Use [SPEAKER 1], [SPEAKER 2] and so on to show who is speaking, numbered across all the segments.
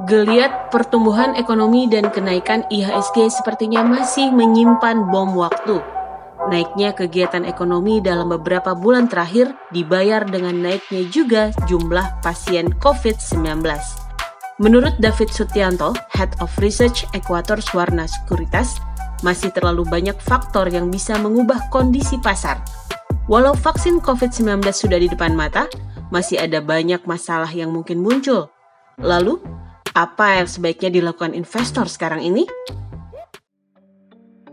[SPEAKER 1] Geliat pertumbuhan ekonomi dan kenaikan IHSG sepertinya masih menyimpan bom waktu. Naiknya kegiatan ekonomi dalam beberapa bulan terakhir dibayar dengan naiknya juga jumlah pasien COVID-19. Menurut David Sutianto, Head of Research Equator Swarna Sekuritas, masih terlalu banyak faktor yang bisa mengubah kondisi pasar. Walau vaksin COVID-19 sudah di depan mata, masih ada banyak masalah yang mungkin muncul. Lalu, apa yang sebaiknya dilakukan investor sekarang ini?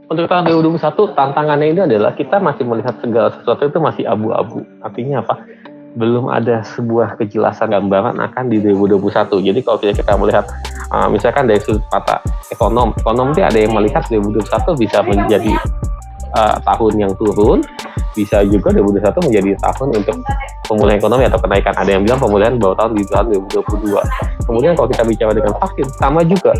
[SPEAKER 2] Untuk tahun 2021, tantangannya ini adalah kita masih melihat segala sesuatu itu masih abu-abu. Artinya apa? Belum ada sebuah kejelasan gambaran akan di 2021. Jadi kalau kita melihat, misalkan dari sudut mata ekonom itu ada yang melihat 2021 bisa menjadi tahun yang turun, bisa juga 2021 menjadi tahun untuk pemulihan ekonomi atau kenaikan. Ada yang bilang pemulihan bawah tahun di tahun 2022. Kemudian kalau kita bicara dengan vaksin, sama juga.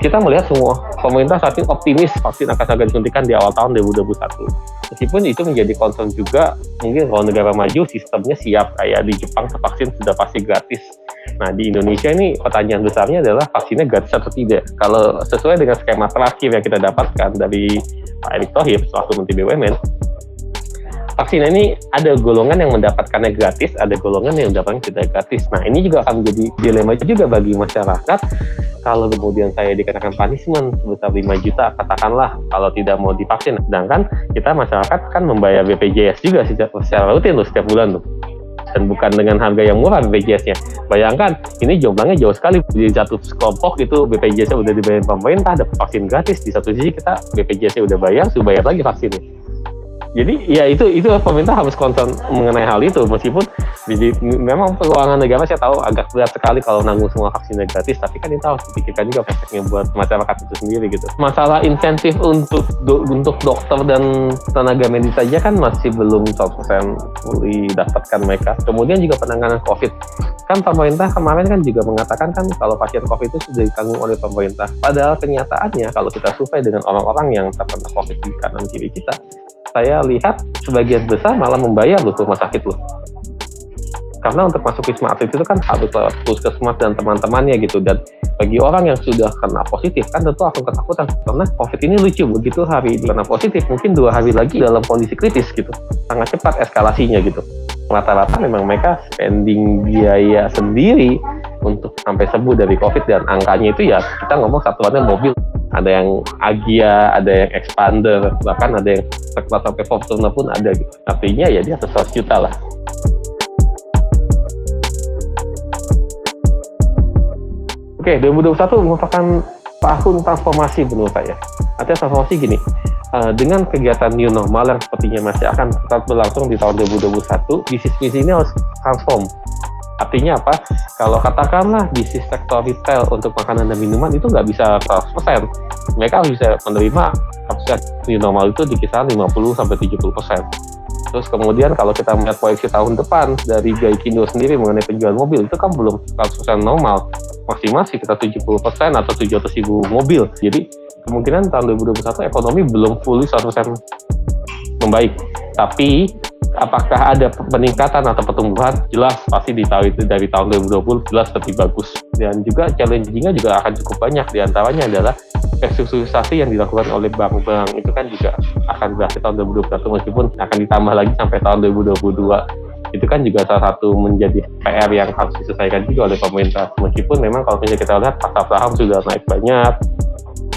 [SPEAKER 2] Kita melihat semua pemerintah saat ini optimis vaksin akan segera disuntikan di awal tahun 2021. Meskipun itu menjadi concern juga, mungkin kalau negara maju sistemnya siap, kayak di Jepang vaksin sudah pasti gratis. Nah di Indonesia ini pertanyaan besarnya adalah vaksinnya gratis atau tidak. Kalau sesuai dengan skema terakhir yang kita dapatkan dari Pak Erick Thohir selaku Menteri BUMN, vaksin ini ada golongan yang mendapatkannya gratis, ada golongan yang mendapatkannya tidak gratis. Nah ini juga akan menjadi dilema juga bagi masyarakat. Kalau kemudian saya dikenakan punishment sebesar 5 juta, katakanlah kalau tidak mau divaksin. Sedangkan kita masyarakat kan membayar BPJS juga secara rutin loh, setiap bulan loh. Dan bukan dengan harga yang murah BPJS-nya. Bayangkan, ini jumlahnya jauh sekali. Di satu kelompok itu BPJS-nya udah dibayar pemerintah, ada vaksin gratis. Di satu sisi kita BPJS-nya udah bayar, sudah bayar lagi vaksinnya. Jadi ya itu pemerintah harus concern mengenai hal itu, meskipun memang keuangan negara saya tahu agak berat sekali kalau nanggung semua vaksinnya gratis, tapi kan itu harus dipikirkan juga efeknya buat masyarakat itu sendiri gitu. Masalah insentif untuk dokter dan tenaga medis saja kan masih belum 100% didapatkan mereka. Kemudian juga penanganan COVID, kan pemerintah kemarin kan juga mengatakan kan kalau pasien COVID itu sudah ditanggung oleh pemerintah. Padahal kenyataannya kalau kita survei dengan orang-orang yang terkena COVID di kanan kiri kita, saya lihat sebagian besar malah membayar loh rumah sakit loh. Karena untuk masuk Wisma Atlet itu kan harus lewat puskesmas dan teman-temannya gitu. Dan bagi orang yang sudah kena positif kan tentu akan ketakutan. Karena COVID ini lucu, begitu hari ini kena positif, mungkin 2 hari lagi dalam kondisi kritis gitu. Sangat cepat eskalasinya gitu. Rata-rata memang mereka spending biaya sendiri untuk sampai sembuh dari COVID, dan angkanya itu ya kita ngomong satuannya mobil. Ada yang Agia, ada yang Expander, bahkan ada yang sekelas sampai Fortuner pun ada gitu. Artinya ya dia 100 juta lah. Oke, 2021 merupakan tahun transformasi menurut saya. Artinya transformasi gini, dengan kegiatan new normal yang sepertinya masih akan tetap berlangsung di tahun 2021, bisnis ini harus transform. Artinya apa? Kalau katakanlah bisnis sektor retail untuk makanan dan minuman itu nggak bisa 100%. Mereka bisa menerima kapasitas new normal itu di kisaran 50-70%. Terus kemudian kalau kita melihat proyeksi tahun depan dari Gaikindo sendiri mengenai penjualan mobil, itu kan belum 100% normal. Maksimal sekitar 70% atau 700.000 mobil. Jadi kemungkinan tahun 2021 ekonomi belum fully 100% membaik. Tapi apakah ada peningkatan atau pertumbuhan? Jelas pasti dari tahun 2020 jelas lebih bagus. Dan juga challenge-nya juga akan cukup banyak. Di antaranya adalah restrukturisasi yang dilakukan oleh bank-bank itu kan juga akan berakhir tahun 2021, meskipun akan ditambah lagi sampai tahun 2022. Itu kan juga salah satu menjadi PR yang harus diselesaikan juga oleh pemerintah. Meskipun memang kalau misalnya kita lihat pasar saham sudah naik banyak,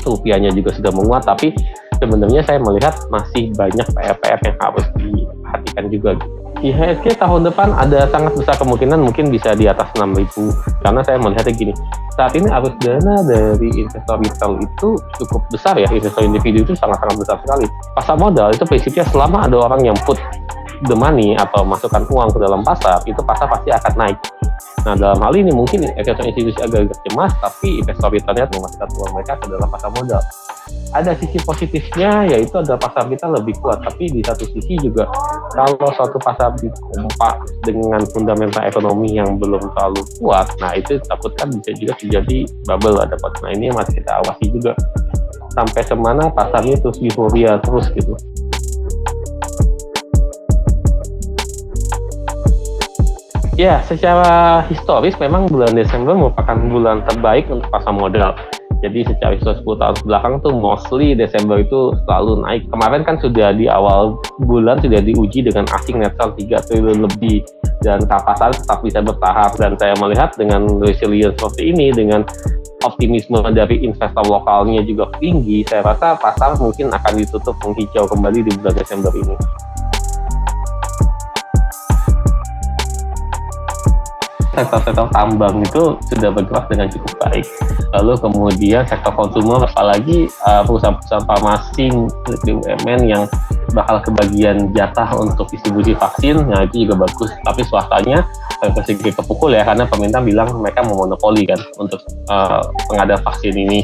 [SPEAKER 2] rupiahnya juga sudah menguat, tapi sebenarnya saya melihat masih banyak PR-PR yang harus diperhatikan juga. IHSG tahun depan ada sangat besar kemungkinan mungkin bisa di atas 6.000, karena saya melihatnya gini, saat ini arus dana dari investor retail itu cukup besar ya, investor individu itu sangat-sangat besar sekali. Pasar modal itu prinsipnya selama ada orang yang put the money atau masukkan uang ke dalam pasar, itu pasar pasti akan naik. Nah dalam hal ini mungkin investor institusi agak cemas, tapi investor retailnya memasukkan uang mereka ke dalam pasar modal. Ada sisi positifnya, yaitu ada pasar kita lebih kuat, tapi di satu sisi juga kalau suatu pasar dikompak dengan fundamental ekonomi yang belum terlalu kuat, nah itu takutkan bisa juga terjadi bubble ada. Nah ini masih kita awasi juga sampai semana pasarnya terus euforia terus gitu. Ya, secara historis memang bulan Desember merupakan bulan terbaik untuk pasar modal. Jadi secara historis 10 tahun belakang tuh mostly Desember itu selalu naik. Kemarin kan sudah di awal bulan sudah diuji dengan asing netral 3 triliun lebih dan pasar tetap bisa bertahap, dan saya melihat dengan resilience seperti ini, dengan optimisme dari investor lokalnya juga tinggi, saya rasa pasar mungkin akan ditutup menghijau kembali di bulan Desember ini. Sektor-sektor tambang itu sudah bergerak dengan cukup baik. Lalu kemudian sektor konsumer, apalagi perusahaan-perusahaan farmasi BUMN yang bakal kebagian jatah untuk distribusi vaksin, nah itu juga bagus. Tapi swastanya sedikit kepukul ya, karena pemerintah bilang mereka memonopoli kan untuk pengadaan vaksin ini.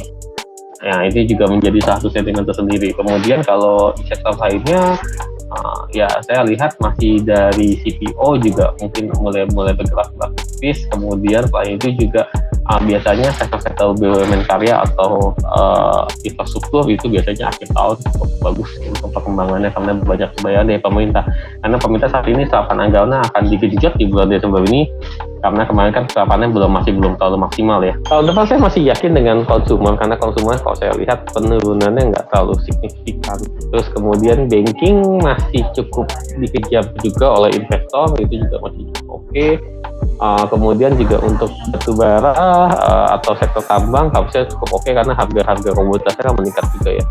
[SPEAKER 2] Nah, ini juga menjadi satu sentimen tersendiri. Kemudian kalau di sektor lainnya, ya saya lihat masih dari CPO juga mungkin mulai bergerak tipis. Kemudian selain itu juga biasanya sektor-sektor BUMN karya atau infrastruktur itu biasanya akhir tahun cukup bagus untuk perkembangannya karena banyak kebayaan dari pemerintah. Karena pemerintah saat ini serapan anggarannya akan digenjot di bulan Desember ini, karena kemarin kan serapannya masih belum terlalu maksimal ya. Tahun depan saya masih yakin dengan konsumer, karena konsumer kalau saya lihat penurunannya nggak terlalu signifikan. Terus kemudian banking masih cukup dikejar juga oleh investor, itu juga masih cukup oke. Kemudian juga untuk batu bara atau sektor tambang harusnya cukup oke karena harga komoditasnya kan meningkat juga ya.